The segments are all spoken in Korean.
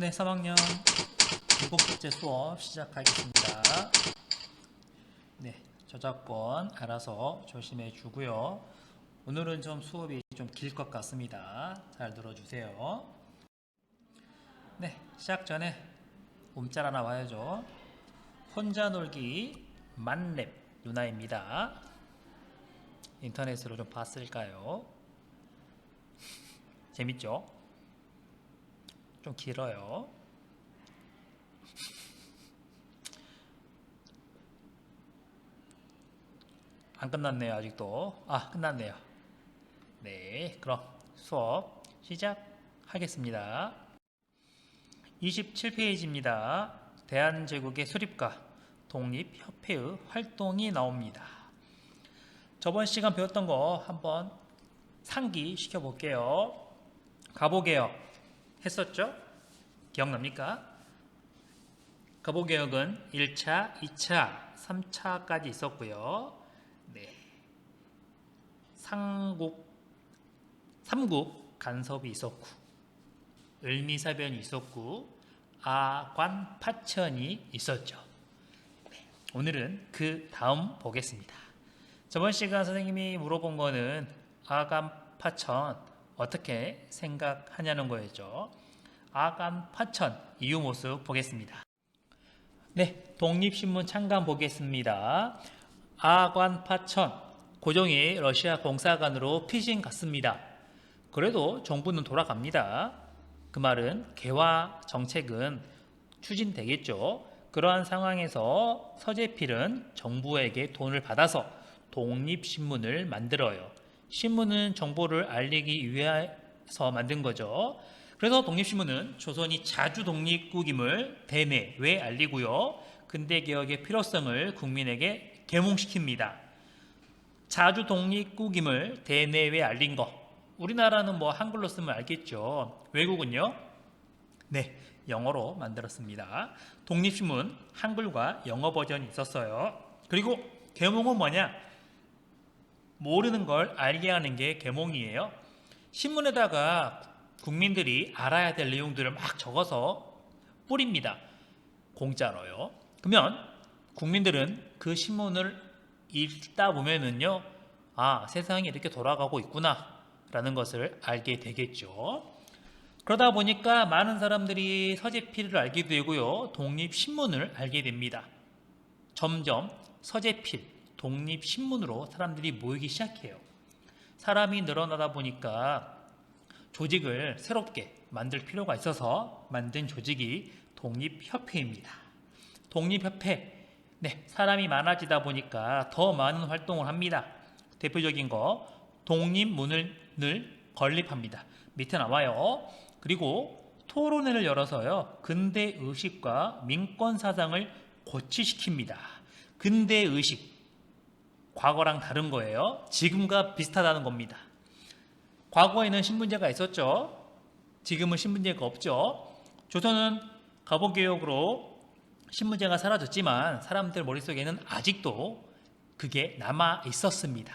네, 3학년 7번째 수업 시작하겠습니다. 네, 저작권 알아서 조심해 주고요. 오늘은 좀 수업이 좀 길 것 같습니다. 잘 들어주세요. 네, 시작 전에 움짤 하나 와야죠. 혼자 놀기 만렙 누나입니다. 인터넷으로 좀 봤을까요? 재밌죠? 좀 길어요. 안 끝났네요, 아직도. 끝났네요. 네, 그럼 수업 시작하겠습니다. 27페이지입니다. 대한제국의 수립과 독립협회의 활동이 나옵니다. 저번 시간 배웠던 거 한번 상기시켜 볼게요. 가보개혁 했었죠? 기억납니까? 가보개혁은 1차, 2차, 3차까지 있었고요. 네. 삼국 간섭이 있었고, 을미사변이 있었고, 아관파천이 있었죠. 네. 오늘은 그 다음 보겠습니다. 저번 시간 선생님이 물어본 거는 아관파천 어떻게 생각하냐는 거였죠. 아관파천 이유 모습 보겠습니다. 네, 독립신문 창간 보겠습니다. 아관파천 고종이 러시아 공사관으로 피신 갔습니다. 그래도 정부는 돌아갑니다. 그 말은 개화 정책은 추진되겠죠. 그러한 상황에서 서재필은 정부에게 돈을 받아서 독립신문을 만들어요. 신문은 정보를 알리기 위해서 만든 거죠. 그래서 독립신문은 조선이 자주 독립국임을 대내외 알리고요. 근대개혁의 필요성을 국민에게 계몽시킵니다. 자주 독립국임을 대내외 알린 거. 우리나라는 한글로 쓰면 알겠죠. 외국은요? 네, 영어로 만들었습니다. 독립신문 한글과 영어 버전이 있었어요. 그리고 계몽은 뭐냐? 모르는 걸 알게 하는 게 계몽이에요. 신문에다가 국민들이 알아야 될 내용들을 막 적어서 뿌립니다. 공짜로요. 그러면 국민들은 그 신문을 읽다 보면은요, 세상이 이렇게 돌아가고 있구나 라는 것을 알게 되겠죠. 그러다 보니까 많은 사람들이 서재필을 알게 되고요, 독립신문을 알게 됩니다. 점점 서재필, 독립신문으로 사람들이 모이기 시작해요. 사람이 늘어나다 보니까 조직을 새롭게 만들 필요가 있어서 만든 조직이 독립협회입니다. 독립협회, 네, 사람이 많아지다 보니까 더 많은 활동을 합니다. 대표적인 거 독립문을 건립합니다. 밑에 나와요. 그리고 토론회를 열어서요, 근대의식과 민권사상을 고취시킵니다. 근대의식, 과거랑 다른 거예요. 지금과 비슷하다는 겁니다. 과거에는 신분제가 있었죠. 지금은 신분제가 없죠. 조선은 가보개혁으로 신분제가 사라졌지만 사람들 머릿속에는 아직도 그게 남아 있었습니다.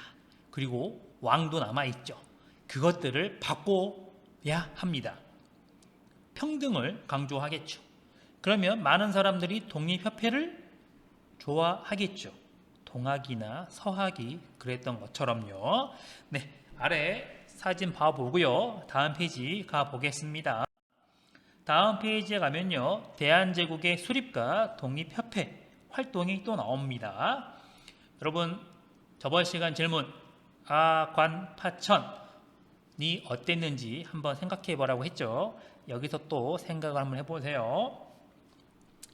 그리고 왕도 남아 있죠. 그것들을 바꿔야 합니다. 평등을 강조하겠죠. 그러면 많은 사람들이 독립협회를 좋아하겠죠. 동학이나 서학이 그랬던 것처럼요. 네, 아래 사진 봐보고요. 다음 페이지 가보겠습니다. 다음 페이지에 가면요, 대한제국의 수립과 독립협회 활동이 또 나옵니다. 여러분, 저번 시간 질문 아관파천이 어땠는지 한번 생각해 보라고 했죠. 여기서 또 생각을 한번 해보세요.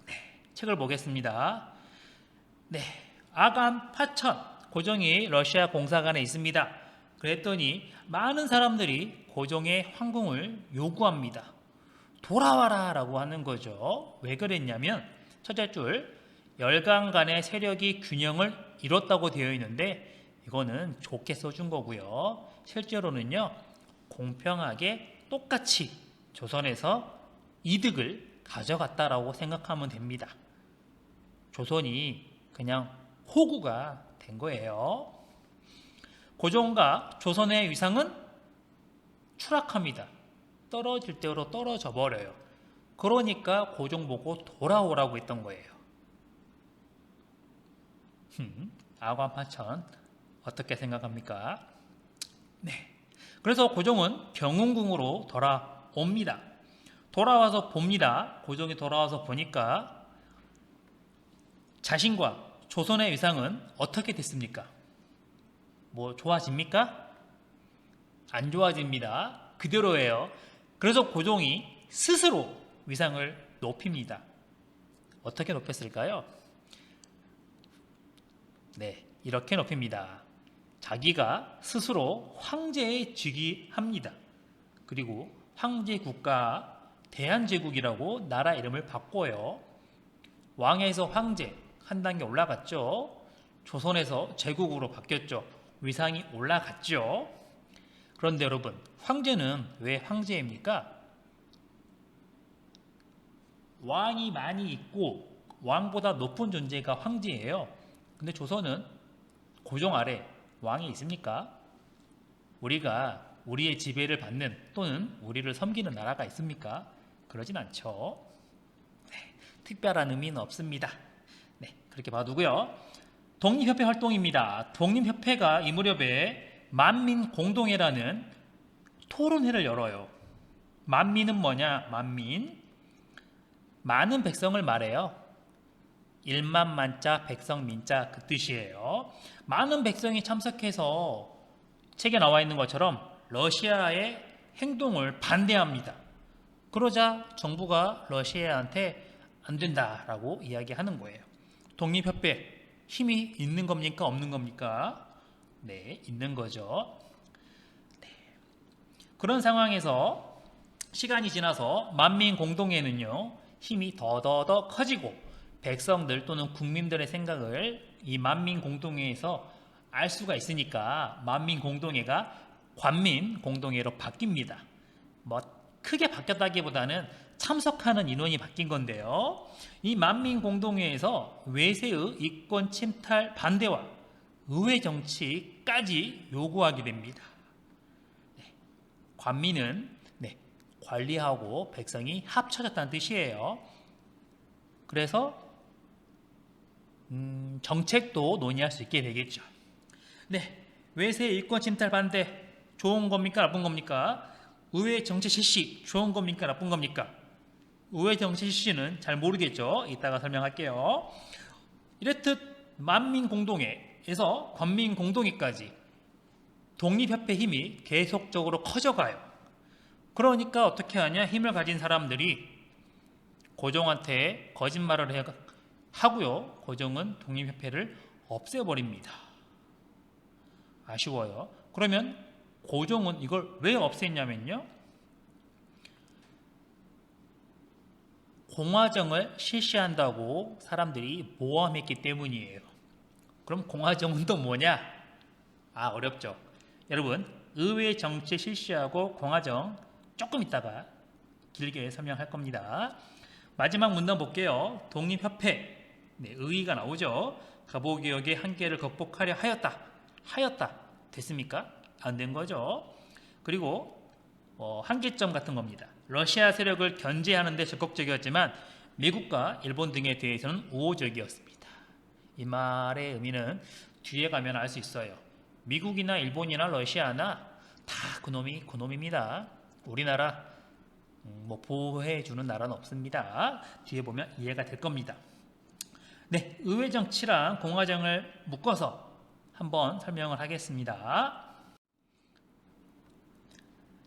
네, 책을 보겠습니다. 네, 아관파천 고종이 러시아 공사관에 있습니다. 그랬더니 많은 사람들이 고종의 황궁을 요구합니다. 돌아와라 라고 하는 거죠. 왜 그랬냐면 첫째 줄, 열강 간의 세력이 균형을 이뤘다고 되어 있는데 이거는 좋게 써준 거고요. 실제로는요, 공평하게 똑같이 조선에서 이득을 가져갔다라고 생각하면 됩니다. 조선이 그냥 호구가 된 거예요. 고종과 조선의 위상은 추락합니다. 떨어질 대로 떨어져 버려요. 그러니까 고종 보고 돌아오라고 했던 거예요. 아관파천 어떻게 생각합니까? 네. 그래서 고종은 병흥궁으로 돌아옵니다. 돌아와서 봅니다. 고종이 돌아와서 보니까 자신과 조선의 위상은 어떻게 됐습니까? 뭐 좋아집니까? 안 좋아집니다. 그대로예요. 그래서 고종이 스스로 위상을 높입니다. 어떻게 높였을까요? 네, 이렇게 높입니다. 자기가 스스로 황제에 즉위합니다. 그리고 황제 국가 대한제국이라고 나라 이름을 바꿔요. 왕에서 황제 한 단계 올라갔죠. 조선에서 제국으로 바뀌었죠. 위상이 올라갔죠. 그런데 여러분, 황제는 왜 황제입니까? 왕이 많이 있고 왕보다 높은 존재가 황제예요. 근데 조선은 고종 아래 왕이 있습니까? 우리가 우리의 지배를 받는 또는 우리를 섬기는 나라가 있습니까? 그러진 않죠. 네, 특별한 의미는 없습니다. 네, 그렇게 봐두고요. 독립협회 활동입니다. 독립협회가 이 무렵에 만민공동회라는 토론회를 열어요. 만민은 뭐냐? 만민. 많은 백성을 말해요. 1만 만자 백성 민자 그 뜻이에요. 많은 백성이 참석해서 책에 나와 있는 것처럼 러시아의 행동을 반대합니다. 그러자 정부가 러시아한테 안 된다라고 이야기하는 거예요. 독립협회 힘이 있는 겁니까? 없는 겁니까? 네, 있는 거죠. 네. 그런 상황에서 시간이 지나서 만민공동회는요, 힘이 더더더 커지고 백성들 또는 국민들의 생각을 이 만민공동회에서 알 수가 있으니까 만민공동회가 관민공동회로 바뀝니다. 뭐 크게 바뀌었다기보다는 참석하는 인원이 바뀐 건데요. 이 만민공동회에서 외세의 이권 침탈 반대와 의회 정치까지 요구하게 됩니다. 네. 관민은 관리하고 백성이 합쳐졌다는 뜻이에요. 그래서 정책도 논의할 수 있게 되겠죠. 네, 외세 이권 침탈 반대 좋은 겁니까? 나쁜 겁니까? 의회 정치 실시 좋은 겁니까? 나쁜 겁니까? 의회 정치 실시는 잘 모르겠죠. 이따가 설명할게요. 이렇듯 만민공동회에서 관민공동회까지 독립협회 힘이 계속적으로 커져가요. 그러니까 어떻게 하냐? 힘을 가진 사람들이 고종한테 거짓말을 하고요. 고종은 독립협회를 없애버립니다. 아쉬워요. 그러면 고종은 이걸 왜 없앴냐면요. 공화정을 실시한다고 사람들이 모함했기 때문이에요. 그럼 공화정은 또 뭐냐? 어렵죠. 여러분, 의회 정치 실시하고 공화정 조금 있다가 길게 설명할 겁니다. 마지막 문단 볼게요. 독립협회, 의의가 나오죠. 갑오개혁의 한계를 극복하려 하였다. 됐습니까? 안 된 거죠. 그리고 한계점 같은 겁니다. 러시아 세력을 견제하는 데 적극적이었지만 미국과 일본 등에 대해서는 우호적이었습니다. 이 말의 의미는 뒤에 가면 알 수 있어요. 미국이나 일본이나 러시아나 다 그놈입니다. 우리나라 보호해주는 나라는 없습니다. 뒤에 보면 이해가 될 겁니다. 네, 의회 정치랑 공화정을 묶어서 한번 설명을 하겠습니다.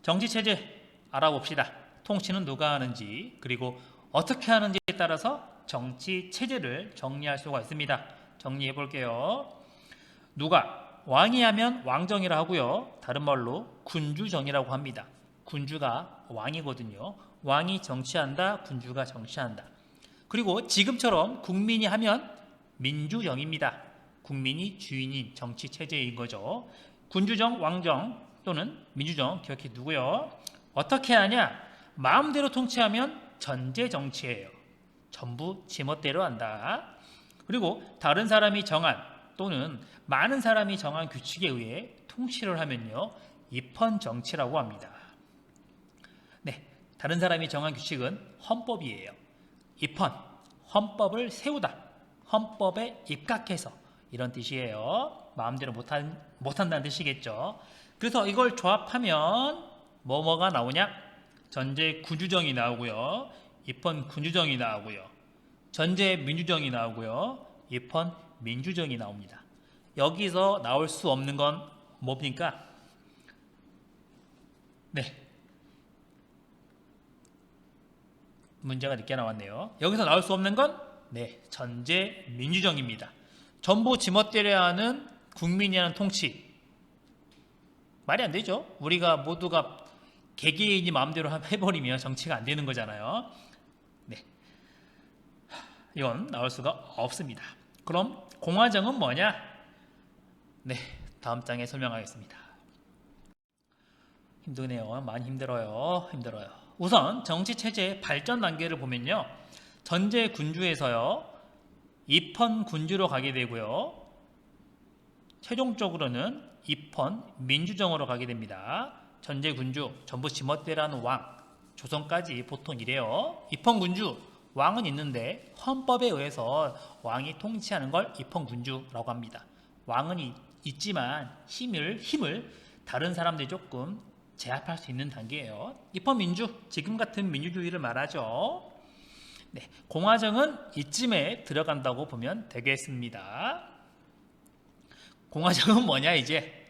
정치체제 알아봅시다. 통치는 누가 하는지 그리고 어떻게 하는지에 따라서 정치체제를 정리할 수가 있습니다. 정리해 볼게요. 누가 왕이 하면 왕정이라 하고요. 다른 말로 군주정이라고 합니다. 군주가 왕이거든요. 왕이 정치한다. 군주가 정치한다. 그리고 지금처럼 국민이 하면 민주정입니다. 국민이 주인인 정치체제인 거죠. 군주정, 왕정 또는 민주정 기억해 두고요. 어떻게 하냐? 마음대로 통치하면 전제정치예요. 전부 지멋대로 한다. 그리고 다른 사람이 정한 또는 많은 사람이 정한 규칙에 의해 통치를 하면요. 입헌정치라고 합니다. 네, 다른 사람이 정한 규칙은 헌법이에요. 입헌, 헌법을 세우다, 헌법에 입각해서 이런 뜻이에요. 마음대로 못한다는 뜻이겠죠. 그래서 이걸 조합하면 뭐가 나오냐? 전제 군주정이 나오고요. 입헌 군주정이 나오고요. 전제 민주정이 나오고요. 입헌 민주정이 나옵니다. 여기서 나올 수 없는 건 뭡니까? 네. 문제가 늦게 나왔네요. 여기서 나올 수 없는 건 네, 전제 민주정입니다. 전부 지멋대로 하는 국민이 하는 통치. 말이 안 되죠. 우리가 모두가 개개인이 마음대로 해버리면 정치가 안 되는 거잖아요. 네, 이건 나올 수가 없습니다. 그럼 공화정은 뭐냐? 네, 다음 장에 설명하겠습니다. 힘드네요. 많이 힘들어요. 우선 정치체제의 발전 단계를 보면요. 전제 군주에서요. 입헌 군주로 가게 되고요. 최종적으로는 입헌 민주정으로 가게 됩니다. 전제 군주, 전부 지멋대로라는 왕, 조선까지 보통 이래요. 입헌 군주, 왕은 있는데 헌법에 의해서 왕이 통치하는 걸 입헌 군주라고 합니다. 왕은 있지만 힘을 다른 사람들이 조금 제압할 수 있는 단계예요. 입헌 민주, 지금 같은 민주주의를 말하죠. 네, 공화정은 이쯤에 들어간다고 보면 되겠습니다. 공화정은 뭐냐 이제?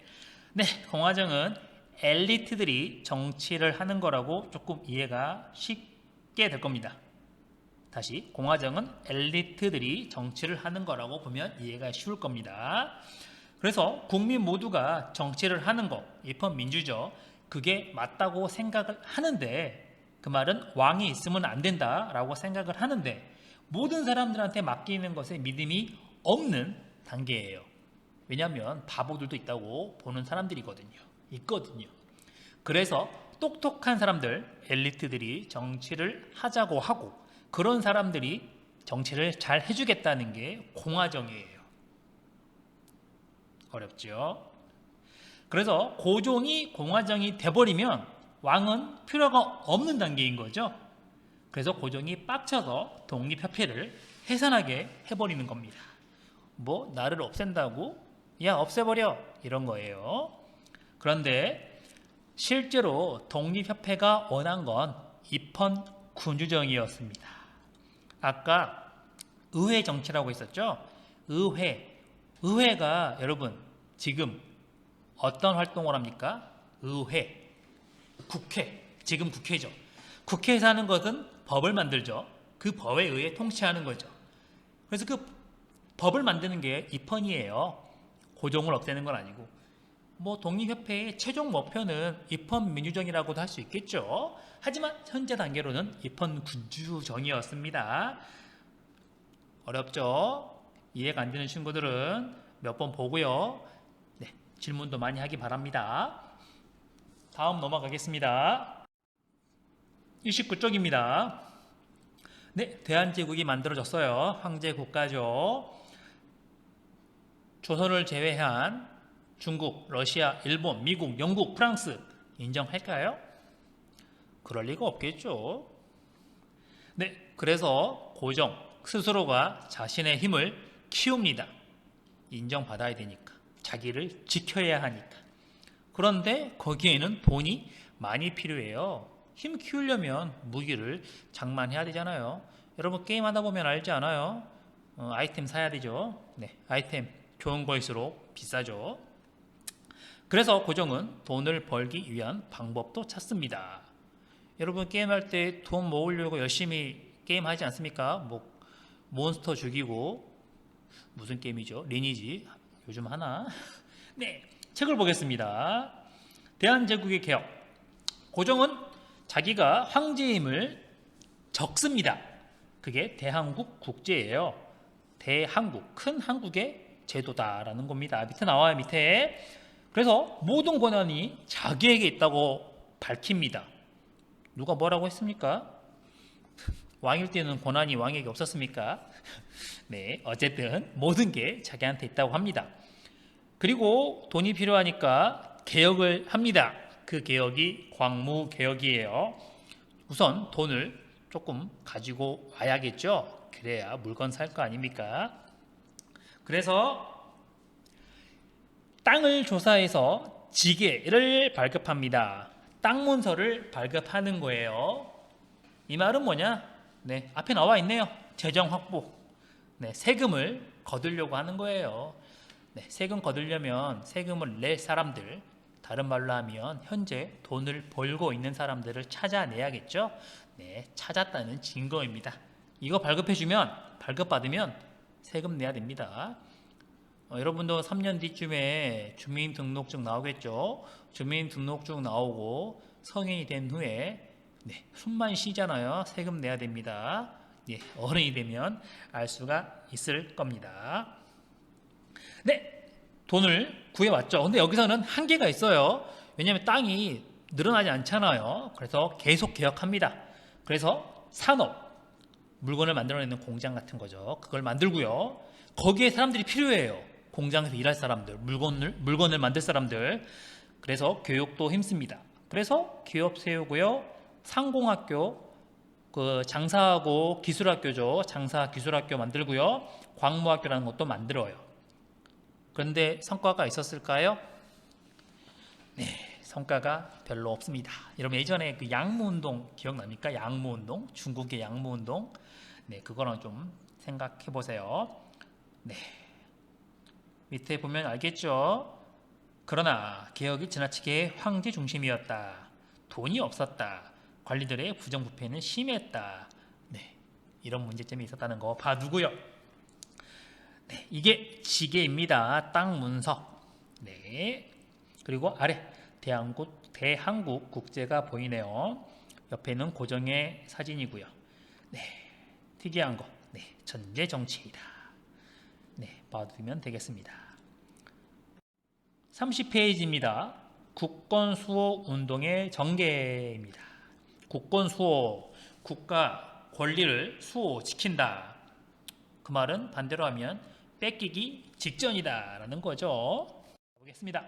네, 공화정은 엘리트들이 정치를 하는 거라고 조금 이해가 쉽게 될 겁니다. 다시, 공화정은 엘리트들이 정치를 하는 거라고 보면 이해가 쉬울 겁니다. 그래서 국민 모두가 정치를 하는 거, 입헌 민주죠. 그게 맞다고 생각을 하는데, 그 말은 왕이 있으면 안 된다라고 생각을 하는데 모든 사람들한테 맡기는 것에 믿음이 없는 단계예요. 왜냐하면 바보들도 있다고 보는 사람들이거든요. 있거든요. 그래서 똑똑한 사람들, 엘리트들이 정치를 하자고 하고 그런 사람들이 정치를 잘 해주겠다는 게 공화정이에요. 어렵죠? 그래서 고종이 공화정이 돼버리면 왕은 필요가 없는 단계인 거죠. 그래서 고종이 빡쳐서 독립협회를 해산하게 해버리는 겁니다. 뭐 나를 없앤다고? 야, 없애버려! 이런 거예요. 그런데 실제로 독립협회가 원한 건 입헌 군주정이었습니다. 아까 의회 정치라고 했었죠. 의회가 여러분 지금 어떤 활동을 합니까? 의회, 국회, 지금 국회죠. 국회에서 하는 것은 법을 만들죠. 그 법에 의해 통치하는 거죠. 그래서 그 법을 만드는 게 입헌이에요. 고종을 없애는 건 아니고. 뭐 독립협회의 최종 목표는 입헌 민주정이라고도 할 수 있겠죠. 하지만 현재 단계로는 입헌 군주정이었습니다. 어렵죠? 이해가 안 되는 친구들은 몇 번 보고요. 네, 질문도 많이 하기 바랍니다. 다음 넘어가겠습니다. 29쪽입니다. 네, 대한제국이 만들어졌어요. 황제 국가죠. 조선을 제외한 중국, 러시아, 일본, 미국, 영국, 프랑스 인정할까요? 그럴 리가 없겠죠. 네, 그래서 고종 스스로가 자신의 힘을 키웁니다. 인정받아야 되니까. 자기를 지켜야 하니까. 그런데 거기에는 돈이 많이 필요해요. 힘 키우려면 무기를 장만해야 되잖아요. 여러분 게임하다 보면 알지 않아요? 아이템 사야 되죠. 네, 아이템 좋은 거일수록 비싸죠. 그래서 고종은 돈을 벌기 위한 방법도 찾습니다. 여러분 게임할 때 돈 모으려고 열심히 게임하지 않습니까? 뭐 몬스터 죽이고 무슨 게임이죠? 리니지 요즘 하나? 네, 책을 보겠습니다. 대한제국의 개혁. 고종은 자기가 황제임을 적습니다. 그게 대한국 국제예요. 대한국, 큰 한국의 제도다라는 겁니다. 밑에 나와요, 밑에. 그래서 모든 권한이 자기에게 있다고 밝힙니다. 누가 뭐라고 했습니까? 왕일 때는 권한이 왕에게 없었습니까? 네, 어쨌든 모든 게 자기한테 있다고 합니다. 그리고 돈이 필요하니까 개혁을 합니다. 그 개혁이 광무개혁이에요. 우선 돈을 조금 가지고 와야겠죠. 그래야 물건 살 거 아닙니까? 그래서 땅을 조사해서 지게를 발급합니다. 땅 문서를 발급하는 거예요. 이 말은 뭐냐? 네, 앞에 나와 있네요. 재정 확보. 네, 세금을 거두려고 하는 거예요. 네, 세금 거두려면 세금을 낼 사람들, 다른 말로 하면 현재 돈을 벌고 있는 사람들을 찾아내야겠죠. 네, 찾았다는 증거입니다. 이거 발급받으면 세금 내야 됩니다. 여러분도 3년 뒤쯤에 주민등록증 나오겠죠. 주민등록증 나오고 성인이 된 후에 숨만 쉬잖아요. 세금 내야 됩니다. 어른이 되면 알 수가 있을 겁니다. 네, 돈을 구해왔죠. 근데 여기서는 한계가 있어요. 왜냐하면 땅이 늘어나지 않잖아요. 그래서 계속 개혁합니다. 그래서 산업, 물건을 만들어내는 공장 같은 거죠. 그걸 만들고요. 거기에 사람들이 필요해요. 공장에서 일할 사람들, 물건을 만들 사람들. 그래서 교육도 힘씁니다. 그래서 기업 세우고요. 상공학교, 장사하고 기술학교죠. 장사 기술학교 만들고요. 광무학교라는 것도 만들어요. 그런데 성과가 있었을까요? 네, 성과가 별로 없습니다. 여러분 예전에 그 양무운동 기억납니까? 양무운동, 중국의 양무운동. 네, 그거랑 좀 생각해 보세요. 네, 밑에 보면 알겠죠? 그러나 개혁이 지나치게 황제 중심이었다. 돈이 없었다. 관리들의 부정부패는 심했다. 네, 이런 문제점이 있었다는 거 봐두고요. 네, 이게 지게입니다. 땅 문서. 네, 그리고 아래 대한국 국제가 보이네요. 옆에는 고정의 사진이고요. 네, 특이한 거. 네, 전제 정치이다. 네, 봐두면 되겠습니다. 30페이지입니다. 국권수호 운동의 전개입니다. 국권수호, 국가 권리를 수호시킨다. 그 말은 반대로 하면 뺏기기 직전이다 라는 거죠. 보겠습니다.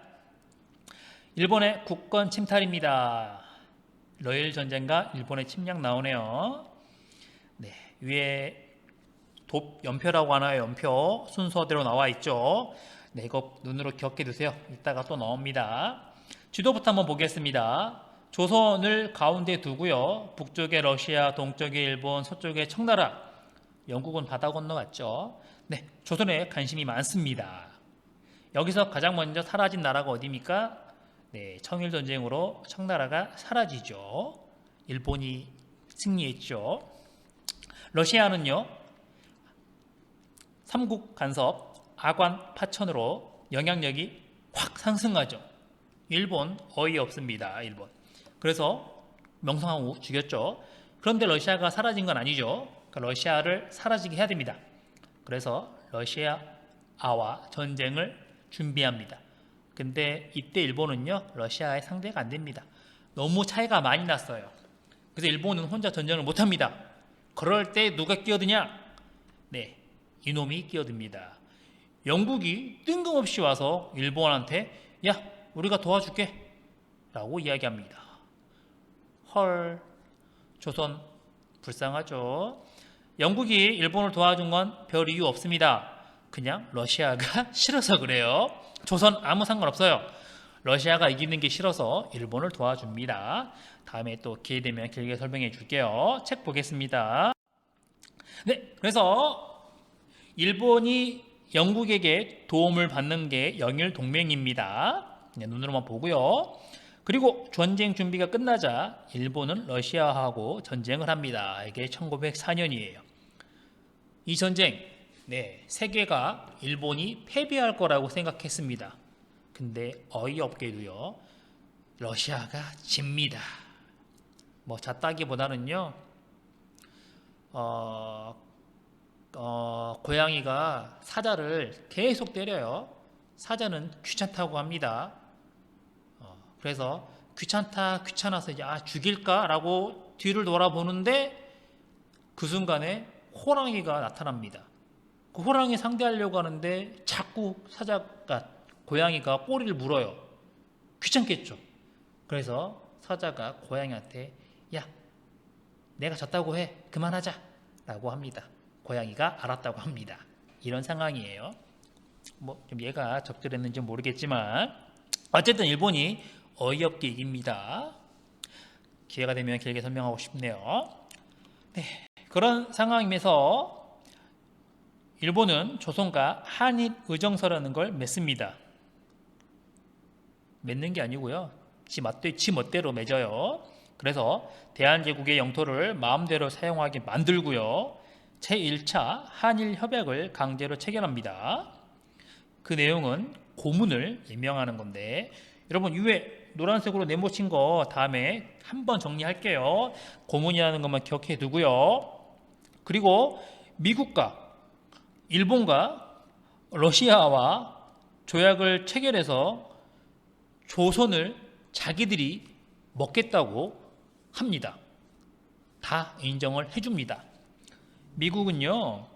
일본의 국권 침탈입니다. 러일 전쟁과 일본의 침략 나오네요. 네, 위에 연표라고 하나요? 연표 순서대로 나와 있죠. 네, 이거 눈으로 기억해 두세요. 이따가 또 나옵니다. 지도부터 한번 보겠습니다. 조선을 가운데 두고요. 북쪽에 러시아, 동쪽에 일본, 서쪽에 청나라. 영국은 바다 건너갔죠. 네, 조선에 관심이 많습니다. 여기서 가장 먼저 사라진 나라가 어디입니까? 네, 청일전쟁으로 청나라가 사라지죠. 일본이 승리했죠. 러시아는요, 삼국 간섭, 아관 파천으로 영향력이 확 상승하죠. 일본 어이없습니다. 일본. 그래서 명성황후 죽였죠. 그런데 러시아가 사라진 건 아니죠. 그러니까 러시아를 사라지게 해야 됩니다. 그래서 러시아와 전쟁을 준비합니다. 근데 이때 일본은요, 러시아의 상대가 안 됩니다. 너무 차이가 많이 났어요. 그래서 일본은 혼자 전쟁을 못 합니다. 그럴 때 누가 끼어드냐? 네, 이놈이 끼어듭니다. 영국이 뜬금없이 와서 일본한테 야, 우리가 도와줄게 라고 이야기합니다. 헐, 조선 불쌍하죠. 영국이 일본을 도와준 건 별 이유 없습니다. 그냥 러시아가 싫어서 그래요. 조선 아무 상관없어요. 러시아가 이기는 게 싫어서 일본을 도와줍니다. 다음에 또 기회 되면 길게 설명해 줄게요. 책 보겠습니다. 네, 그래서 일본이 영국에게 도움을 받는 게 영일 동맹입니다. 눈으로만 보고요. 그리고 전쟁 준비가 끝나자 일본은 러시아하고 전쟁을 합니다. 이게 1904년이에요. 이 전쟁, 네, 세계가 일본이 패배할 거라고 생각했습니다. 근데 어이없게도요, 러시아가 집니다. 뭐 잤다기보다는요, 고양이가 사자를 계속 때려요. 사자는 귀찮다고 합니다. 그래서 귀찮아서 이제 죽일까라고 뒤를 돌아보는데 그 순간에 호랑이가 나타납니다. 그 호랑이 상대하려고 하는데 자꾸 고양이가 꼬리를 물어요. 귀찮겠죠. 그래서 사자가 고양이한테 야, 내가 졌다고 해. 그만하자. 라고 합니다. 고양이가 알았다고 합니다. 이런 상황이에요. 뭐 좀 얘가 적절했는지 모르겠지만 어쨌든 일본이 어이없게 이깁니다. 기회가 되면 길게 설명하고 싶네요. 네, 그런 상황임에서 일본은 조선과 한일 의정서라는 걸 맺습니다. 맺는 게 아니고요. 지 멋대로 맺어요. 그래서 대한제국의 영토를 마음대로 사용하게 만들고요. 제1차 한일 협약을 강제로 체결합니다. 그 내용은 고문을 임명하는 건데 여러분 위에 노란색으로 네모친 거 다음에 한번 정리할게요. 고문이라는 것만 기억해 두고요. 그리고 미국과 일본과 러시아와 조약을 체결해서 조선을 자기들이 먹겠다고 합니다. 다 인정을 해줍니다. 미국은요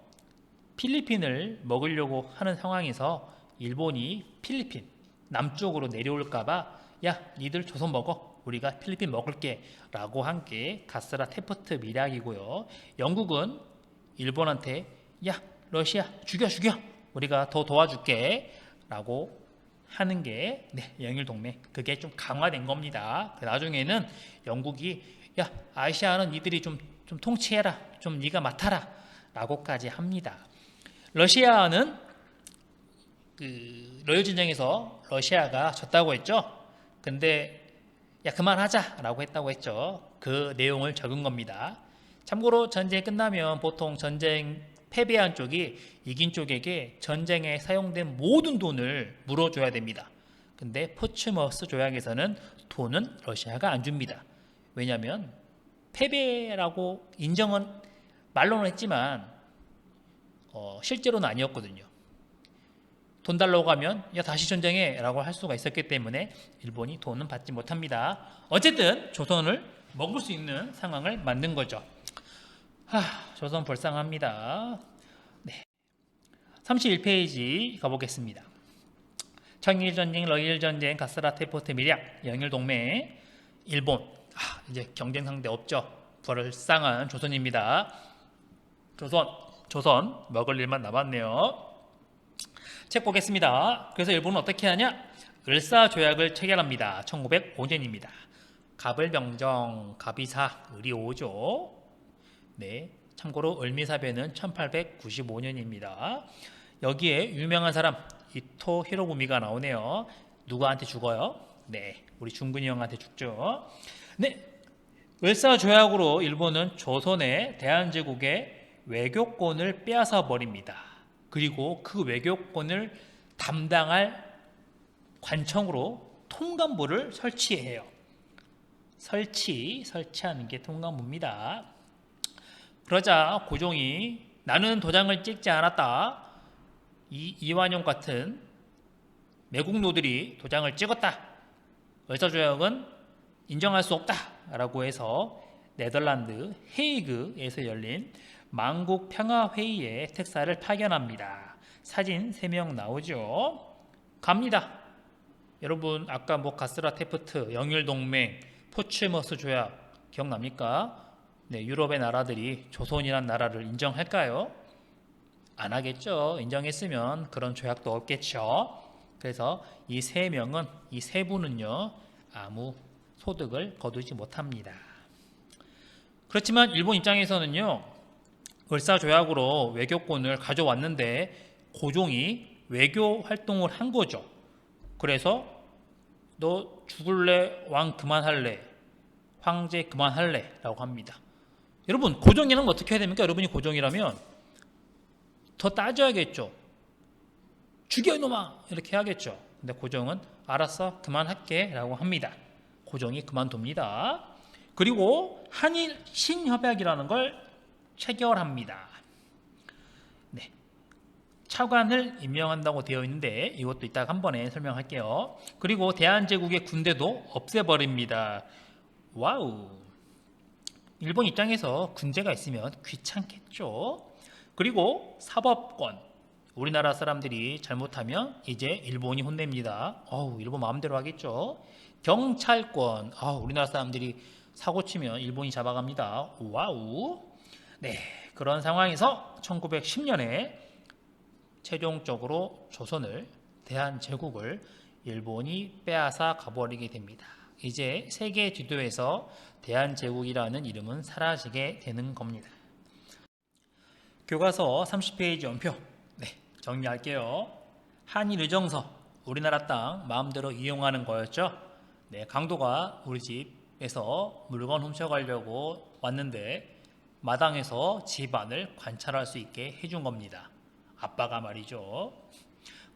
필리핀을 먹으려고 하는 상황에서 일본이 필리핀 남쪽으로 내려올까봐 야 니들 조선 먹어 우리가 필리핀 먹을게 라고 한 게 가스라 테프트 밀약이고요. 영국은 일본한테 야 러시아 죽여 우리가 더 도와줄게 라고 하는 게 영일동맹 그게 좀 강화된 겁니다. 나중에는 영국이 야 아시아는 니들이 좀 통치해라 좀 네가 맡아라 라고까지 합니다. 러시아는 러일 전쟁에서 러시아가 졌다고 했죠. 근데 야 그만하자 라고 했다고 했죠. 그 내용을 적은 겁니다. 참고로 전쟁이 끝나면 보통 전쟁 패배한 쪽이 이긴 쪽에게 전쟁에 사용된 모든 돈을 물어줘야 됩니다. 근데 포츠머스 조약에서는 돈은 러시아가 안 줍니다. 왜냐하면 패배라고 인정은 말로는 했지만 실제로는 아니었거든요. 돈 달라고 하면 야 다시 전쟁해 라고 할 수가 있었기 때문에 일본이 돈은 받지 못합니다. 어쨌든 조선을 먹을 수 있는 상황을 만든 거죠. 조선 불쌍합니다. 네. 31페이지 가보겠습니다. 청일전쟁, 러일전쟁, 가스라 테포트 밀약, 영일동맹, 일본. 이제 경쟁 상대 없죠. 불쌍한 조선입니다. 조선 먹을 일만 남았네요. 책 보겠습니다. 그래서 일본은 어떻게 하냐? 을사조약을 체결합니다. 1905년입니다. 갑을병정, 갑이사, 을이 오죠. 네, 참고로 을미사변은 1895년입니다. 여기에 유명한 사람 이토 히로부미가 나오네요. 누구한테 죽어요? 네, 우리 중근이 형한테 죽죠. 네, 을사조약으로 일본은 조선의 대한제국의 외교권을 빼앗아 버립니다. 그리고 그 외교권을 담당할 관청으로 통감부를 설치해요. 설치하는 게 통감부입니다. 그러자 고종이 나는 도장을 찍지 않았다. 이완용 같은 매국노들이 도장을 찍었다. 을사조약은 인정할 수 없다. 라고 해서 네덜란드 헤이그에서 열린 만국평화회의에 특사를 파견합니다. 사진 3명 나오죠. 갑니다. 여러분 아까 가스라 테프트, 영일동맹, 포츠머스 조약 기억납니까? 네, 유럽의 나라들이 조선이란 나라를 인정할까요? 안 하겠죠. 인정했으면 그런 조약도 없겠죠. 그래서 이 3명은, 이 3분은요 아무 소득을 거두지 못합니다. 그렇지만 일본 입장에서는요 을사조약으로 외교권을 가져왔는데 고종이 외교 활동을 한 거죠. 그래서 너 죽을래? 왕 그만할래? 황제 그만할래? 라고 합니다. 여러분 고종이라면 어떻게 해야 됩니까? 여러분이 고종이라면 더 따져야겠죠. 죽여 이놈아! 이렇게 해야겠죠. 근데 고종은 알았어 그만할게 라고 합니다. 고종이 그만둡니다. 그리고 한일 신협약이라는 걸 체결합니다. 네, 차관을 임명한다고 되어 있는데 이것도 이따가 한 번에 설명할게요. 그리고 대한제국의 군대도 없애버립니다. 와우, 일본 입장에서 군대가 있으면 귀찮겠죠. 그리고 사법권, 우리나라 사람들이 잘못하면 이제 일본이 혼냅니다. 일본 마음대로 하겠죠. 경찰권, 우리나라 사람들이 사고 치면 일본이 잡아갑니다. 와우. 네, 그런 상황에서 1910년에 최종적으로 조선을, 대한제국을 일본이 빼앗아 가버리게 됩니다. 이제 세계 지도에서 대한제국이라는 이름은 사라지게 되는 겁니다. 교과서 30페이지 원표. 네, 정리할게요. 한일의정서, 우리나라 땅 마음대로 이용하는 거였죠. 네, 강도가 우리 집에서 물건 훔쳐가려고 왔는데 마당에서 집안을 관찰할 수 있게 해준 겁니다. 아빠가 말이죠.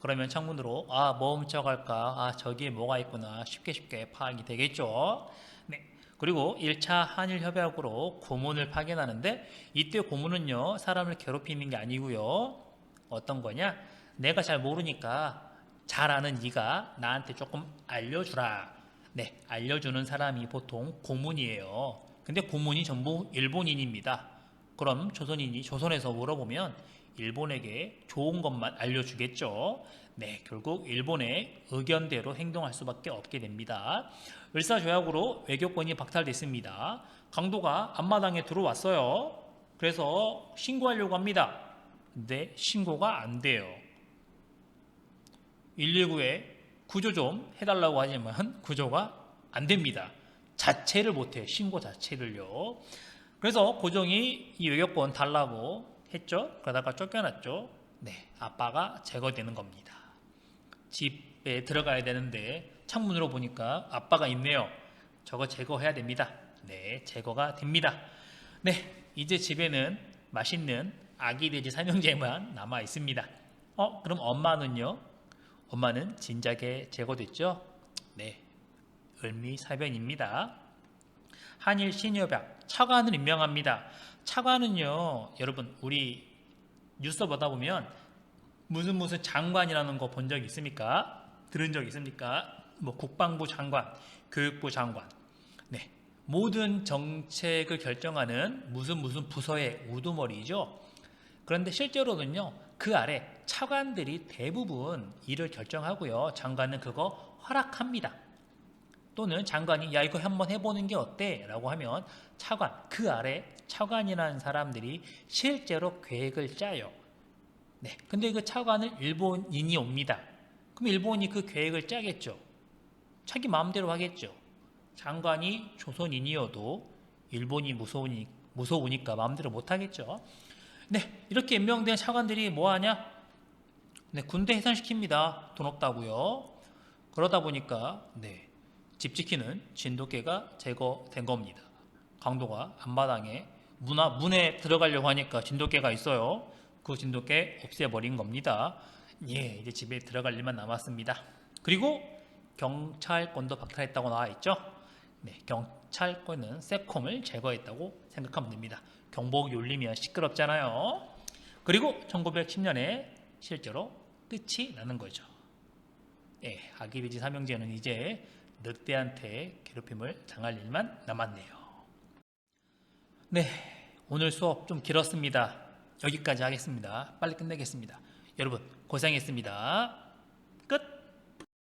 그러면 창문으로 뭐 훔쳐갈까? 저기에 뭐가 있구나. 쉽게 파악이 되겠죠. 네. 그리고 1차 한일협약으로 고문을 파견하는데 이때 고문은요, 사람을 괴롭히는 게 아니고요. 어떤 거냐? 내가 잘 모르니까 잘 아는 네가 나한테 조금 알려주라. 네, 알려주는 사람이 보통 고문이에요. 근데 고문이 전부 일본인입니다. 그럼 조선에서 물어보면 일본에게 좋은 것만 알려주겠죠. 네, 결국 일본의 의견대로 행동할 수밖에 없게 됩니다. 을사조약으로 외교권이 박탈됐습니다. 강도가 앞마당에 들어왔어요. 그래서 신고하려고 합니다. 근데 신고가 안 돼요. 119에 구조 좀 해달라고 하지만 구조가 안 됩니다. 자체를 못해, 신고 자체를요. 그래서 고종이 이 외교권 달라고 했죠. 그러다가 쫓겨났죠. 네, 아빠가 제거되는 겁니다. 집에 들어가야 되는데 창문으로 보니까 아빠가 있네요. 저거 제거해야 됩니다. 네, 제거가 됩니다. 네, 이제 집에는 맛있는 아기 돼지 삼형제만 남아 있습니다. 그럼 엄마는요? 엄마는 진작에 제거됐죠? 네, 을미사변입니다. 한일 신협약 차관을 임명합니다. 차관은요, 여러분 우리 뉴스 보다 보면 무슨 장관이라는 거 본 적 있습니까? 들은 적 있습니까? 뭐 국방부 장관, 교육부 장관. 네, 모든 정책을 결정하는 무슨 부서의 우두머리죠. 그런데 실제로는요, 그 아래 차관들이 대부분 일을 결정하고요, 장관은 그거 허락합니다. 또는 장관이 야 이거 한번 해보는 게 어때? 라고 하면 차관, 그 아래 차관이라는 사람들이 실제로 계획을 짜요. 네, 근데 그 차관을 일본인이 옵니다. 그럼 일본이 그 계획을 짜겠죠. 자기 마음대로 하겠죠. 장관이 조선인이어도 일본이 무서우니까 마음대로 못하겠죠. 네, 이렇게 임명된 차관들이 뭐하냐? 네, 군대 해산시킵니다. 돈 없다고요. 그러다 보니까 집 지키는 진돗개가 제거된 겁니다. 강도가 앞마당에 문에 들어가려고 하니까 진돗개가 있어요. 그 진돗개 없애버린 겁니다. 예, 이제 집에 들어갈 일만 남았습니다. 그리고 경찰권도 박탈했다고 나와 있죠. 네, 경찰권은 세콤을 제거했다고 생각하면 됩니다. 경복이 울리면 시끄럽잖아요. 그리고 1910년에 실제로 끝이 나는 거죠. 예, 아기돼지 삼형제는 이제 늑대한테 괴롭힘을 당할 일만 남았네요. 네, 오늘 수업 좀 길었습니다. 여기까지 하겠습니다. 빨리 끝내겠습니다. 여러분 고생했습니다.